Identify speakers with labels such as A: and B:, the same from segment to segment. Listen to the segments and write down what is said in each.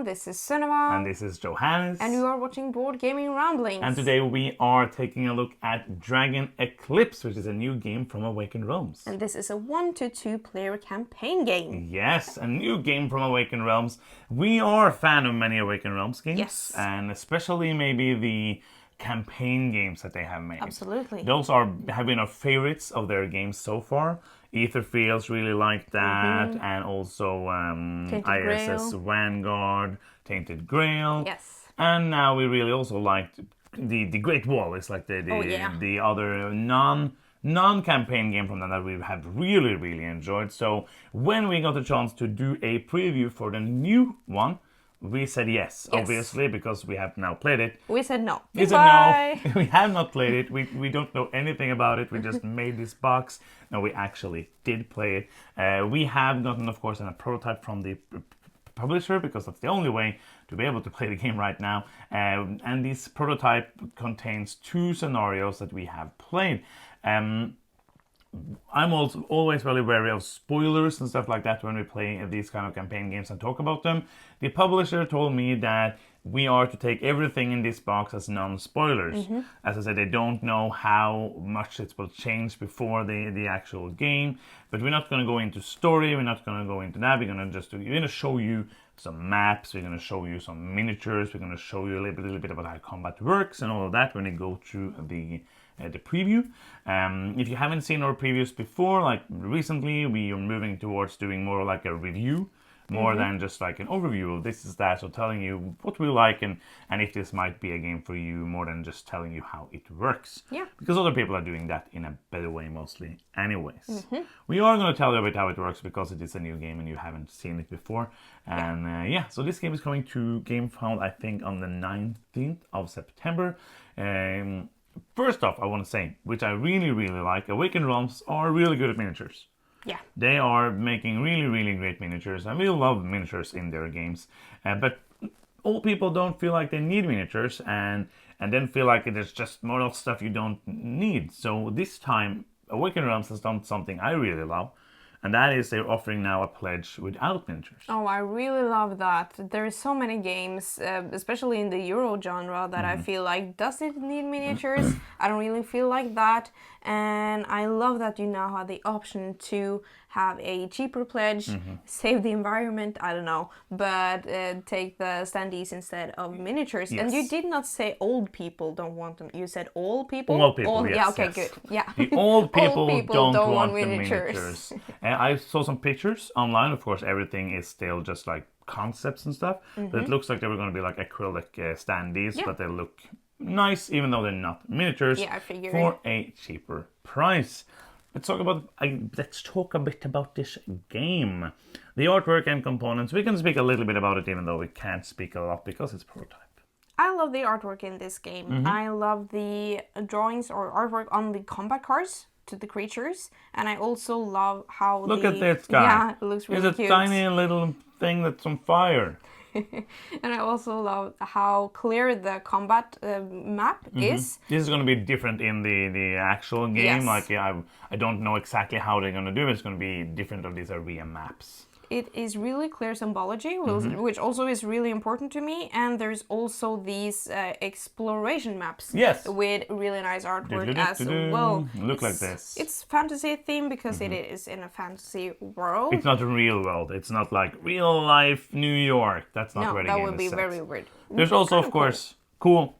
A: everyone, this is Sunniva.
B: And this is Johannes.
A: And you are watching Board Gaming Ramblings.
B: And today we are taking a look at Dragon Eclipse, which is a new game from Awaken Realms.
A: And this is a 1 to 2 player campaign game.
B: Yes, a new game from Awaken Realms. We are a fan of many Awaken Realms games.
A: Yes.
B: And especially maybe the campaign games that they have made.
A: Absolutely.
B: Those have been our favorites of their games so far. Aetherfields really like that, and also ISS Vanguard, Tainted Grail.
A: Yes.
B: And now we really also liked the Great Wall. It's like the other non-campaign game from them that we have really enjoyed. So when we got the chance to do a preview for the new one, we said yes, obviously, because we have now played it.
A: We said no.
B: We said no. We have not played it. We don't know anything about it. We just made this box. No, we actually did play it. We have gotten, of course, a prototype from the publisher, because that's the only way to be able to play the game right now. And this prototype contains 2 scenarios that we have played. I'm also always very wary of spoilers and stuff like that when we play these kind of campaign games and talk about them. The publisher told me that we are to take everything in this box as non-spoilers. As I said, they don't know how much it will change before the actual game, but we're not going to go into story, we're not going to go into that, we're going to show you some maps, we're going to show you some miniatures, we're going to show you a little bit about how combat works and all of that when we go through the preview. If you haven't seen our previews before, like recently, we are moving towards doing more like a review, more than just like an overview of this is that, so telling you what we like and if this might be a game for you, more than just telling you how it works.
A: Yeah.
B: Because other people are doing that in a better way mostly anyways. We are going to tell you a bit how it works because it is a new game and you haven't seen it before. And so this game is coming to GameFound, I think, on the 19th of September. First off, I want to say, which I really like, Awaken Realms are really good at miniatures.
A: Yeah.
B: They are making really great miniatures. I really love miniatures in their games. But all people don't feel like they need miniatures and then feel like it is just more stuff you don't need. So this time, Awaken Realms has done something I really love. And that is they're offering now a pledge without miniatures.
A: Oh, I really love that. There are so many games, especially in the Euro genre, that I feel like, does it need miniatures? I don't really feel like that. And I love that you now have the option to have a cheaper pledge, save the environment, I don't know, but take the standees instead of miniatures.
B: Yes.
A: And you did not say old people don't want them. You said all people?
B: All people, yes.
A: Yeah, okay,
B: yes.
A: Good. Yeah.
B: The old people, don't want the
A: miniatures.
B: miniatures. And I saw some pictures online. Of course, everything is still just like concepts and stuff. But it looks like they were going to be like acrylic standees, but they look nice, even though they're not miniatures, for a cheaper price. Let's talk a bit about this game. The artwork and components. We can speak a little bit about it, even though we can't speak a lot because it's prototype.
A: I love the artwork in this game. I love the drawings or artwork on the combat cards to the creatures, and I also love how
B: Look at this guy.
A: Yeah, it looks really cute.
B: It's a tiny little thing that's on fire.
A: And I also love how clear the combat map is.
B: This is going to be different in the actual game.
A: Yes.
B: Like I don't know exactly how they're going to do it. It's going to be different of these area maps.
A: It is really clear symbology, which also is really important to me. And there's also these exploration maps with really nice artwork as well.
B: Look like this.
A: It's fantasy theme because it is in a fantasy world.
B: It's not a real world. It's not like real life New York. That's not where the game is set.
A: No, that would be very weird.
B: There's also, of course, cool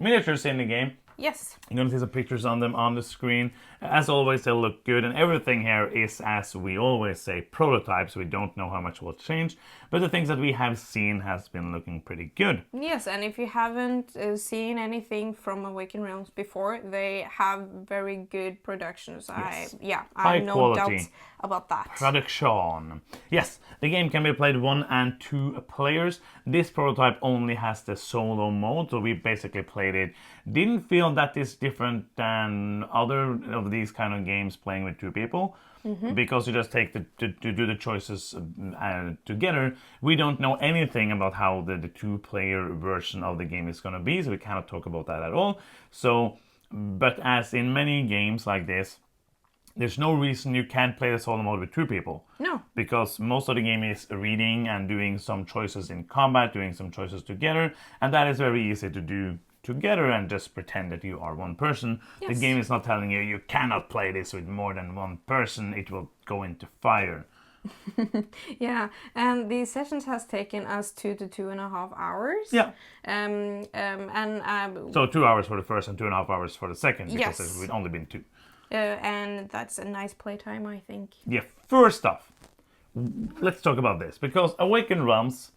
B: miniatures in the game.
A: Yes.
B: You're going to see some pictures on them on the screen. As always, they look good, and everything here is, as we always say, prototypes. We don't know how much will change, but the things that we have seen has been looking pretty good.
A: Yes, and if you haven't seen anything from Awaken Realms before, they have very good productions.
B: Yes.
A: I have no doubt about that.
B: Production. Yes, the game can be played 1 and 2 players. This prototype only has the solo mode, so we basically played it. Didn't feel that is different than other of these kind of games playing with 2 people, because you just take to do the choices together. We don't know anything about how the 2-player version of the game is going to be, so we cannot talk about that at all. So, but as in many games like this, there's no reason you can't play the solo mode with 2 people.
A: No.
B: Because most of the game is reading and doing some choices in combat, doing some choices together, and that is very easy to do together and just pretend that you are one person.
A: Yes.
B: The game is not telling you you cannot play this with more than one person, it will go into fire.
A: Yeah, and the sessions has taken us 2 to 2.5 hours.
B: Yeah.
A: So
B: 2 hours for the first and 2.5 hours for the second, because
A: yes.
B: it would only been 2.
A: And that's a nice playtime, I think.
B: Yeah, first off, let's talk about this, because Awaken Realms,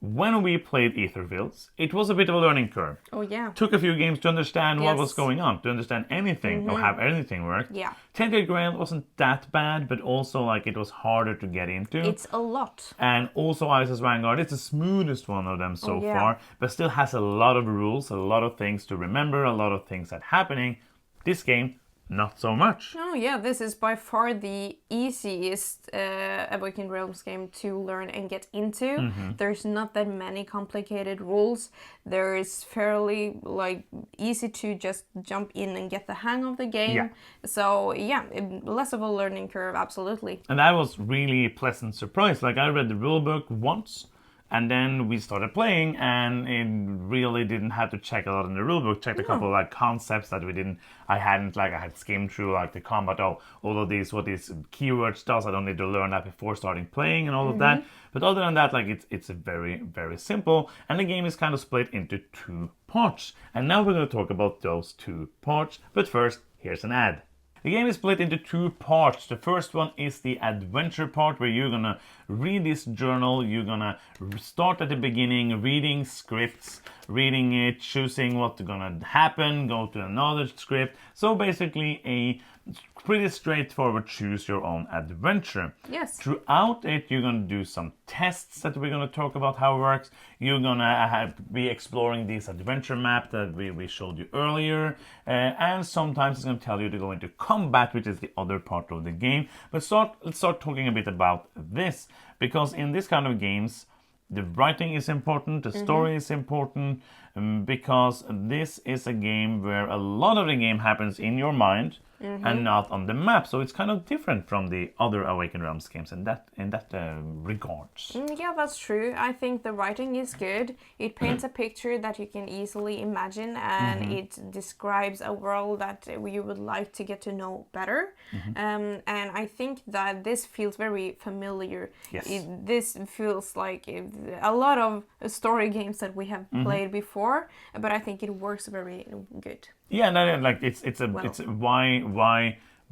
B: when we played Aetherfields, it was a bit of a learning curve.
A: Oh, yeah.
B: Took a few games to understand what
A: Yes.
B: was going on, to understand anything, or have anything work.
A: Yeah.
B: 10th Grail wasn't that bad, but also like it was harder to get into.
A: It's a lot.
B: And also Isis Vanguard, it's the smoothest one of them so
A: yeah.
B: far, but still has a lot of rules, a lot of things to remember, a lot of things that happening. This game, not so much.
A: Oh yeah, this is by far the easiest Awaken Realms game to learn and get into. There's not that many complicated rules. There is fairly like easy to just jump in and get the hang of the game.
B: Yeah.
A: So yeah, less of a learning curve, absolutely.
B: And that was really a pleasant surprise. Like I read the rulebook once, and then we started playing, and it really didn't have to check a lot in the rulebook. Checked a couple of like concepts that I had skimmed through, like the combat, all of these, what these keywords does. I don't need to learn that before starting playing and all of that. But other than that, like it's a very, very simple, and the game is kind of split into 2 parts. And now we're going to talk about those 2 parts. But first, here's an ad. The game is split into 2 parts. The first one is the adventure part, where you're gonna read this journal. You're gonna start at the beginning, reading scripts, reading it, choosing what's gonna happen, go to another script. So basically a pretty straightforward choose your own adventure.
A: Yes.
B: Throughout it, you're going to do some tests that we're going to talk about how it works. You're going to be exploring this adventure map that we showed you earlier. And sometimes it's going to tell you to go into combat, which is the other part of the game. But let's start talking a bit about this. Because in this kind of games, the writing is important, the story is important, because this is a game where a lot of the game happens in your mind and not on the map. So it's kind of different from the other Awaken Realms games in that regards.
A: Yeah, that's true. I think the writing is good. It paints a picture that you can easily imagine, and it describes a world that you would like to get to know better. And I think that this feels very familiar.
B: Yes.
A: This feels like a lot of story games that we have played before, but I think it works very good.
B: Yeah, no, like it's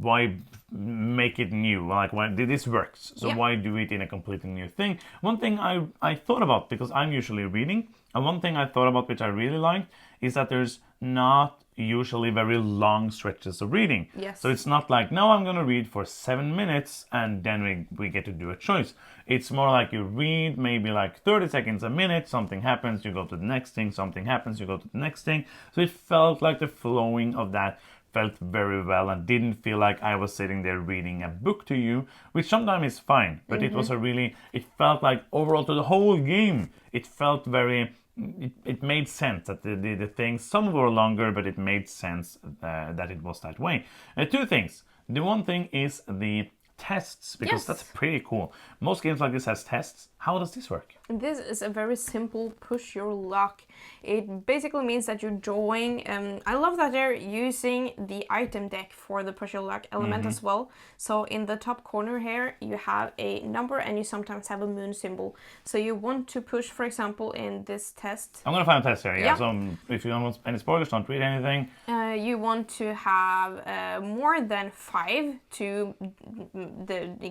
B: why make it new? Like, why this works? So why do it in a completely new thing? One thing I thought about, because I'm usually reading, and one thing I thought about which I really liked is that there's not usually very long stretches of reading.
A: Yes.
B: So it's not like, now I'm going to read for 7 minutes and then we get to do a choice. It's more like you read maybe like 30 seconds a minute, something happens, you go to the next thing, something happens, you go to the next thing. So it felt like the flowing of that felt very well, and didn't feel like I was sitting there reading a book to you, which sometimes is fine, but it was it felt like overall to the whole game, it felt very, it made sense that the things, some were longer, but it made sense that it was that way. 2 things. The one thing is the tests, because that's pretty cool. Most games like this has tests. How does this work?
A: This is a very simple push your luck. It basically means that you're drawing. I love that they're using the item deck for the push your luck element as well. So in the top corner here, you have a number, and you sometimes have a moon symbol. So you want to push, for example, in this test.
B: I'm gonna find a test here. Yeah. So if you don't want any spoilers, don't read anything.
A: You want to have more than 5 to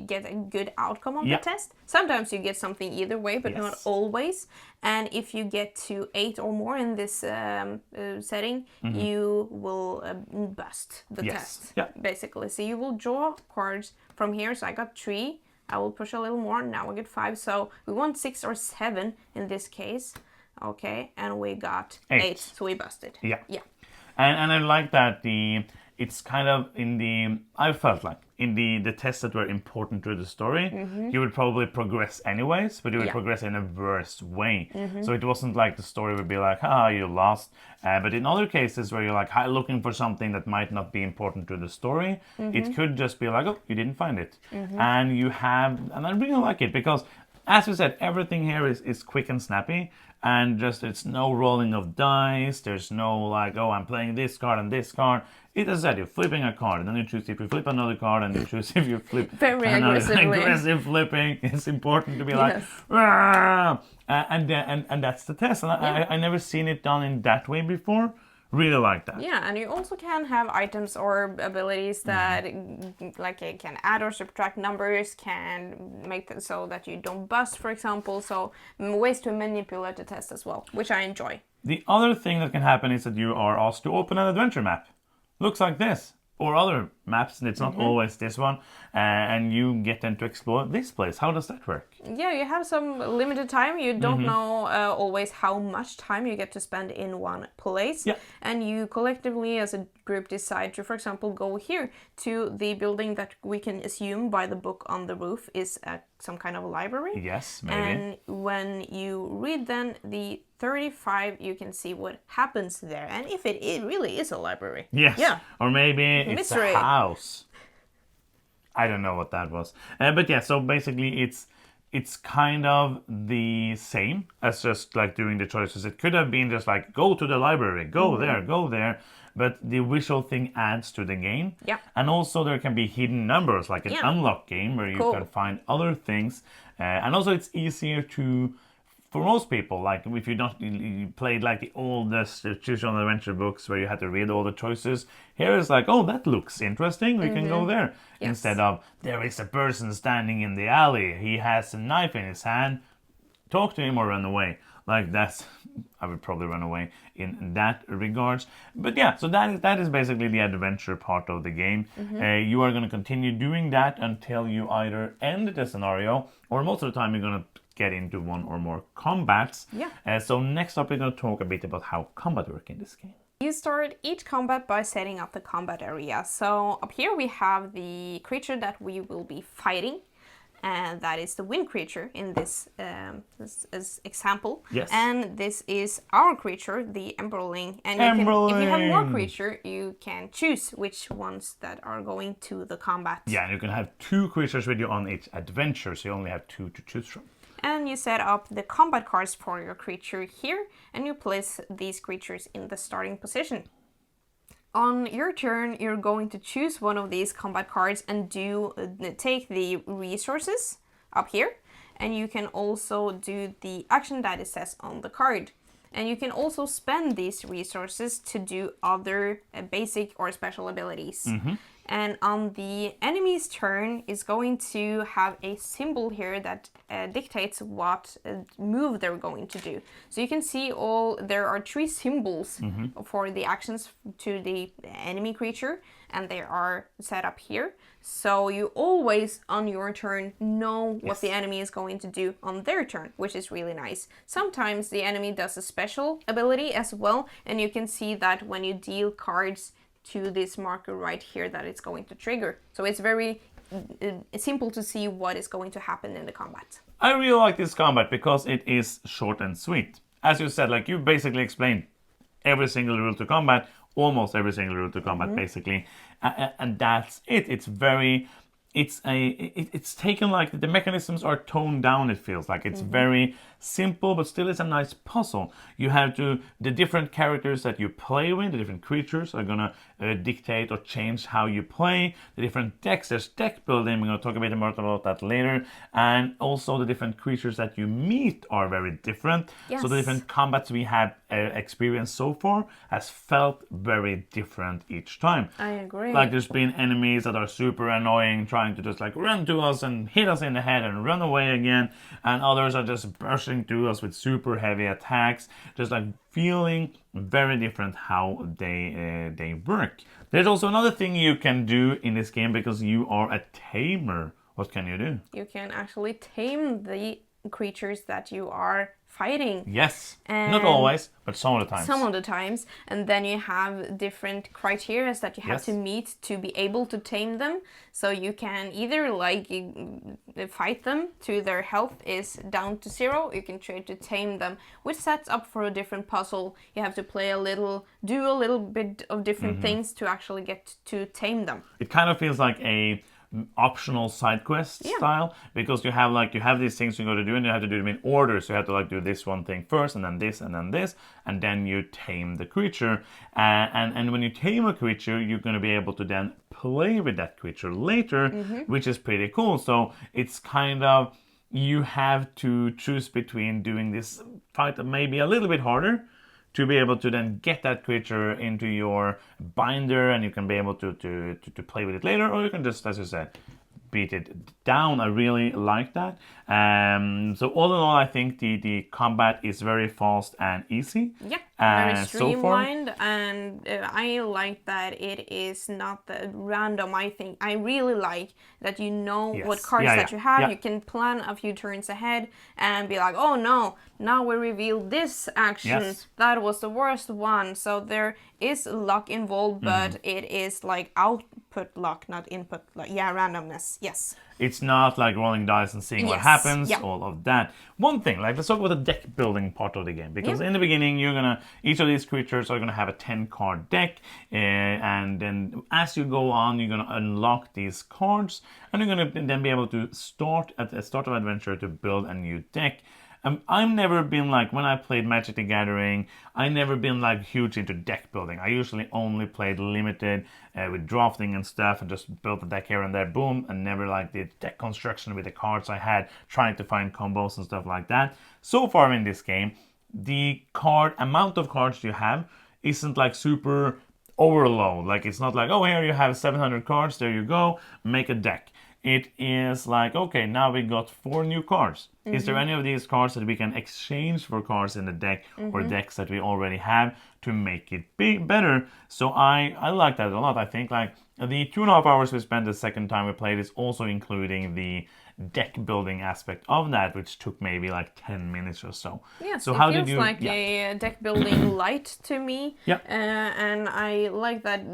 A: get a good outcome of the test. Sometimes you get something either way, but not always. And if you get to 8 or more in this setting, you will bust the test, basically. So you will draw cards from here. So I got 3. I will push a little more. Now I get 5. So we want 6 or 7 in this case. Okay, and we got 8. So we busted.
B: Yeah. And I like that it's kind of I felt like in the tests that were important to the story, you would probably progress anyways, but you would progress in a worse way. So it wasn't like the story would be like, you lost. But in other cases where you're like looking for something that might not be important to the story, it could just be like, oh, you didn't find it. And I really like it because, as we said, everything here is quick and snappy. And just it's no rolling of dice. There's no like, oh, I'm playing this card and this card. It is that you're flipping a card, and then you choose if you flip another card, and you choose if you flip
A: very
B: another.
A: aggressively.
B: Aggressive flipping. It's important to be like, "Rah!" And that's the test. And I never seen it done in that way before. Really like that.
A: Yeah, and you also can have items or abilities that like it can add or subtract numbers, can make it so that you don't bust, for example. So ways to manipulate the test as well, which I enjoy.
B: The other thing that can happen is that you are asked to open an adventure map. Looks like this. Or other maps, and it's not always this one, and you get them to explore this place. How does that work?
A: Yeah, you have some limited time. You don't know always how much time you get to spend in one place.
B: Yeah.
A: And you collectively as a group decide to, for example, go here to the building that we can assume by the book on the roof is some kind of a library.
B: Yes, maybe.
A: And when you read then the 35, you can see what happens there, and if it really is a library.
B: Yes. Yeah. Or maybe it's
A: Mystery.
B: a house. I don't know what that was. But yeah, so basically it's kind of the same as just like doing the choices. It could have been just like, go to the library, go there. But the visual thing adds to the game.
A: Yeah.
B: And also there can be hidden numbers, like an unlock game where you can find other things. And also it's easier to... For most people, like if you played like the oldest Choose Your Own Adventure books where you had to read all the choices, here is like, oh, that looks interesting, we can go there. Yes. Instead of, there is a person standing in the alley, he has a knife in his hand, talk to him or run away. Like that's, I would probably run away in that regards. But yeah, so that is basically the adventure part of the game. You are going to continue doing that until you either end the scenario, or most of the time you're going to get into one or more combats.
A: Yeah.
B: So next up we're going to talk a bit about how combat works in this game.
A: You start each combat by setting up the combat area. So up here we have the creature that we will be fighting, and that is the wind creature in this example.
B: Yes.
A: And this is our creature, the Emberling. And if you have more creature, you can choose which ones that are going to the combat.
B: Yeah, and you can have 2 creatures with you on each adventure, so you only have 2 to choose from.
A: And you set up the combat cards for your creature here, and you place these creatures in the starting position. On your turn, you're going to choose one of these combat cards and take the resources up here, and you can also do the action that it says on the card. And you can also spend these resources to do other basic or special abilities. And on the enemy's turn is going to have a symbol here that dictates what move they're going to do. So you can see there are 3 symbols for the actions to the enemy creature, and they are set up here. So you always on your turn know what the enemy is going to do on their turn, which is really nice. Sometimes the enemy does a special ability as well, and you can see that when you deal cards to this marker right here that it's going to trigger. So it's very simple to see what is going to happen in the combat.
B: I really like this combat because it is short and sweet. As you said, like you basically explained every single rule to combat, almost every single rule to combat basically, and that's it. It's very... It's taken like the mechanisms are toned down, it feels like. It's very simple, but still it's a nice puzzle. You have the different characters that you play with, the different creatures are gonna dictate or change how you play. The different decks, there's deck building, we're gonna talk a bit more about that later. And also the different creatures that you meet are very different.
A: Yes.
B: So the different combats we have experienced so far has felt very different each time.
A: I agree.
B: Like there's been enemies that are super annoying, trying to just like run to us and hit us in the head and run away again, and others are just bursting through us with super heavy attacks, just like feeling very different how they work. There's also another thing you can do in this game because you are a tamer. What can you do?
A: You can actually tame the creatures that you are fighting.
B: Yes.
A: And
B: not always, but some of the times.
A: Some of the times. And then you have different criteria that you have to meet to be able to tame them. So you can either like fight them to their health is down to 0. You can try to tame them, which sets up for a different puzzle. You have to play do a little bit of different things to actually get to tame them.
B: It kind of feels like a optional side quest style, because you have these things you got to do, and you have to do them in order. So you have to like do this one thing first, and then this, and then this, and then you tame the creature. And when you tame a creature, you're going to be able to then play with that creature later, which is pretty cool. So it's kind of, you have to choose between doing this fight that may be a little bit harder, to be able to then get that creature into your binder, and you can be able to play with it later, or you can just, as you said, beat it down. I really like that. So all in all, I think the combat is very fast and easy.
A: Yeah, very streamlined,
B: so
A: and I like that it is not the random. I really like that you know what cards that you have. You can plan a few turns ahead and be like, oh no, now we reveal this action. That was the worst one. So there is luck involved, but it is like output luck, not input luck. Yeah, randomness. Yes.
B: It's not like rolling dice and seeing what happens, all of that. One thing, like let's talk about the deck building part of the game, because in the beginning each of these creatures are gonna have a 10-card deck, and then as you go on, you're gonna unlock these cards, and you're gonna then be able to start at the start of adventure to build a new deck. I've never been like, when I played Magic the Gathering, I never been like huge into deck building. I usually only played limited with drafting and stuff, and just built a deck here and there, boom, and never like did deck construction with the cards I had, trying to find combos and stuff like that. So far in this game, the amount of cards you have isn't like super overload. Like it's not like, oh, here you have 700 cards, there you go, make a deck. It is like, okay, now we got 4 new cards. Is there any of these cards that we can exchange for cards in the deck, or decks that we already have, to make it better? So I like that a lot. I think like the 2.5 hours we spent the second time we played is also including the deck building aspect of that, which took maybe like 10 minutes or so.
A: Yes,
B: so
A: it
B: how
A: feels
B: did you,
A: like a deck building light to me.
B: Yeah.
A: And I like that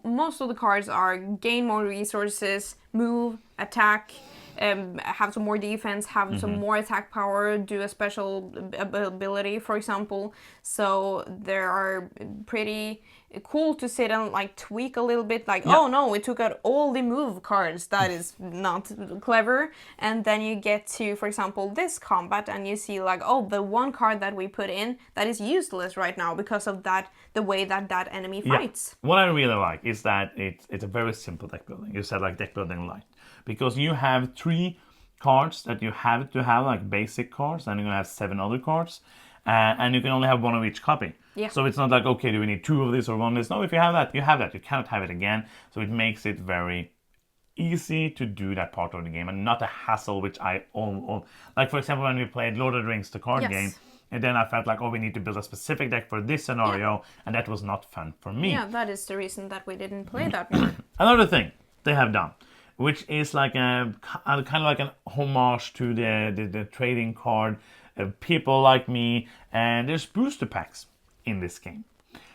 A: most of the cards are gain more resources, move, attack, have some more defense, have some more attack power, do a special ability, for example. So they are pretty cool to sit and like tweak a little bit, like, oh no, we took out all the move cards, that is not clever. And then you get to, for example, this combat, and you see like, oh, the one card that we put in that is useless right now because of that, the way that enemy fights.
B: What I really like is that it's a very simple deck building. You said like deck building light, because you have 3 cards that you have to have, like basic cards, and you're gonna have 7 other cards, and you can only have 1 of each copy.
A: Yeah.
B: So it's not like, okay, do we need 2 of this or 1 of this? No, if you have that, you have that. You cannot have it again. So it makes it very easy to do that part of the game, and not a hassle, which I like. For example, when we played Lord of the Rings, the card game, and then I felt like, oh, we need to build a specific deck for this scenario, and that was not fun for me.
A: Yeah, that is the reason that we didn't play that one.
B: Another thing they have done, which is like a kind of like an homage to the trading card people like me, and there's booster packs in this game.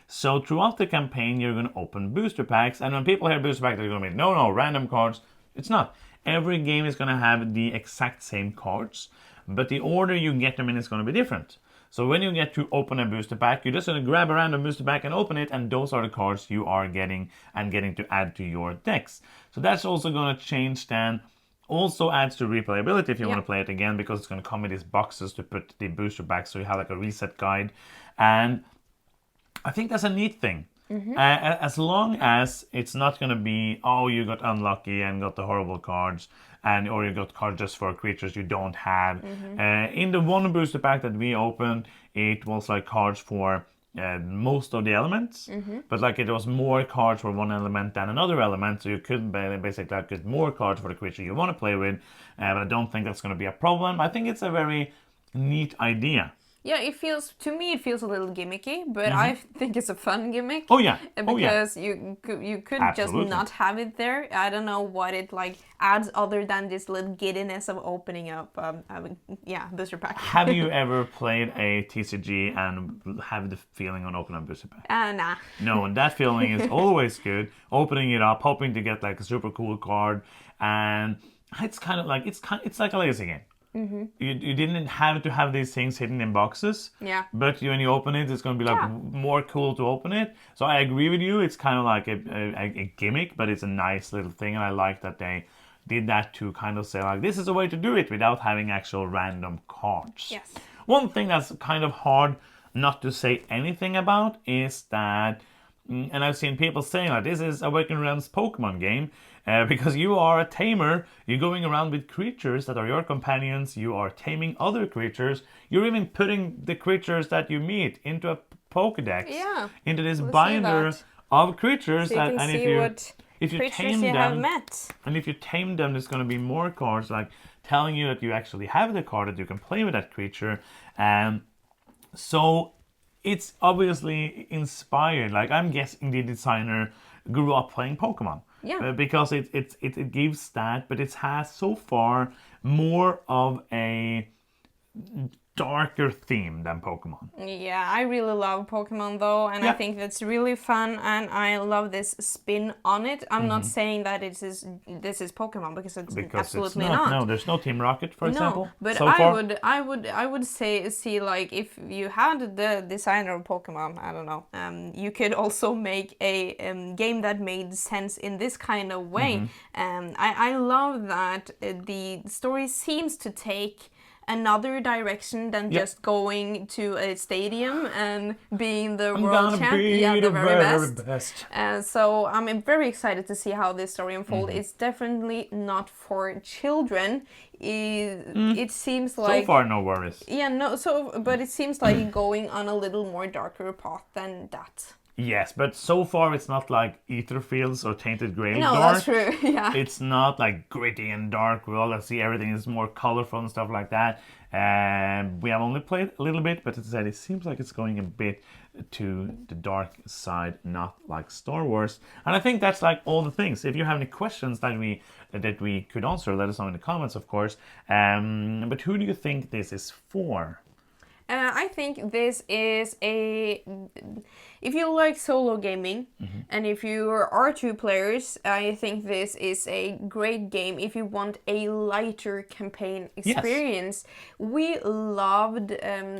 B: So throughout the campaign, you're going to open booster packs, and when people hear booster packs, they're going to be, no, random cards. It's not. Every game is going to have the exact same cards, but the order you get them in is going to be different. So when you get to open a booster pack, you're just going to grab a random booster pack and open it, and those are the cards you are getting to add to your decks. So that's also going to change then. Also adds to replayability if you want to play it again, because it's going to come with these boxes to put the booster back, so you have like a reset guide. And I think that's a neat thing. As long as it's not going to be, oh, you got unlucky and got the horrible cards, or you got cards just for creatures you don't have. In the one booster pack that we opened, it was like cards for most of the elements, but like it was more cards for one element than another element, so you could basically get more cards for the creature you want to play with. But I don't think that's going to be a problem. I think it's a very neat idea.
A: Yeah, to me it feels a little gimmicky, but I think it's a fun gimmick.
B: Oh yeah,
A: Because you could just
B: Absolutely.
A: not have it there. I don't know what it like adds other than this little giddiness of opening up. Booster pack.
B: Have you ever played a TCG and have the feeling on opening a booster pack?
A: Nah.
B: No, and that feeling is always good. Opening it up, hoping to get like a super cool card, and it's kind of like it's like a legacy game. You didn't have to have these things hidden in boxes.
A: Yeah.
B: But when you open it, it's going to be like more cool to open it. So I agree with you. It's kind of like a gimmick, but it's a nice little thing, and I like that they did that to kind of say like this is a way to do it without having actual random cards.
A: Yes.
B: One thing that's kind of hard not to say anything about is that, and I've seen people saying like this is Awaken Realms Pokemon game, because you are a tamer, you're going around with creatures that are your companions, you are taming other creatures, you're even putting the creatures that you meet into a Pokédex, into this binder of creatures,
A: so you can
B: and
A: see
B: if you tame
A: you
B: them,
A: have met.
B: and if you tame them, there's going to be more cards like telling you that you actually have the card that you can play with that creature, and so it's obviously inspired. Like I'm guessing the designer grew up playing Pokemon.
A: Yeah.
B: Because it gives that, but it has so far more of a darker theme than Pokemon.
A: Yeah, I really love Pokemon though, and I think that's really fun, and I love this spin on it. I'm not saying that this is Pokemon because it's absolutely
B: it's not.
A: not.
B: No, there's no Team Rocket, for example.
A: No, but
B: so
A: I would see like if you had the designer of Pokemon, I don't know, you could also make a game that made sense in this kind of way. I love that the story seems to take another direction than just going to a stadium and being the world champion, the very best. So I'm very excited to see how this story unfolds. It's definitely not for children. It seems like
B: so far no worries.
A: Yeah, no. So, but it seems like going on a little more darker path than that.
B: Yes, but so far it's not like Ether Fields or Tainted Grail
A: No,
B: dark.
A: that's true. Yeah.
B: It's not like gritty and dark world. I see everything is more colorful and stuff like that. We have only played a little bit, but as I said, it seems like it's going a bit to the dark side, not like Star Wars. And I think that's like all the things. If you have any questions that we could answer, let us know in the comments, of course. But who do you think this is for?
A: I think this is if you like solo gaming and if you are two players, I think this is a great game if you want a lighter campaign experience. We loved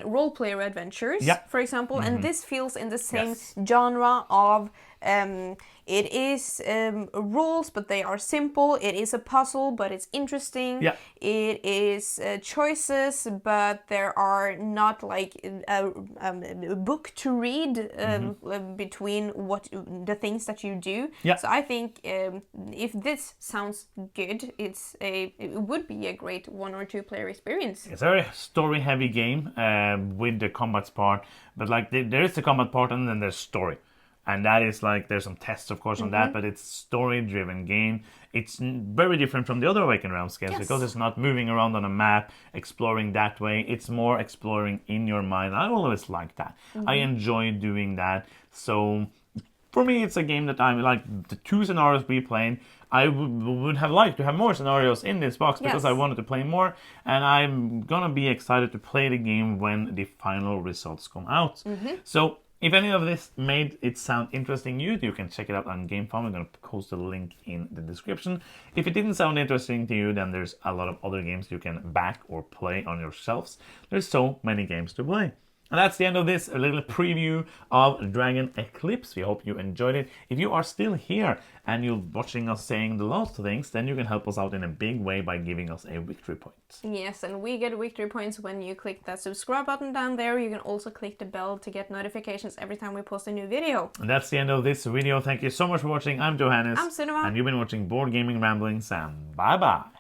A: role player adventures, for example, and this feels in the same genre of it is rules, but they are simple. It is a puzzle, but it's interesting. It is choices, but there are not like a book to read between the things that you do. So I think if this sounds good, it would be a great 1 or 2 player experience.
B: It's a very story heavy game with the combat part, but like there is the combat part and then there's story. And that is like, there's some tests, of course, on that, but it's story-driven game. It's very different from the other Awaken Realms games because it's not moving around on a map, exploring that way. It's more exploring in your mind. I always like that. I enjoy doing that. So for me, it's a game that I'm like, the 2 scenarios we played, I would have liked to have more scenarios in this box because I wanted to play more. And I'm gonna be excited to play the game when the final results come out. So if any of this made it sound interesting to you, you can check it out on GameFound. I'm going to post a link in the description. If it didn't sound interesting to you, then there's a lot of other games you can back or play on yourselves. There's so many games to play. And that's the end of this little preview of Dragon Eclipse. We hope you enjoyed it. If you are still here and you're watching us saying the last things, then you can help us out in a big way by giving us a victory point.
A: Yes, and we get victory points when you click that subscribe button down there. You can also click the bell to get notifications every time we post a new video.
B: And that's the end of this video. Thank you so much for watching. I'm Johannes.
A: I'm Sunniva.
B: And you've been watching Board Gaming Ramblings, and bye-bye.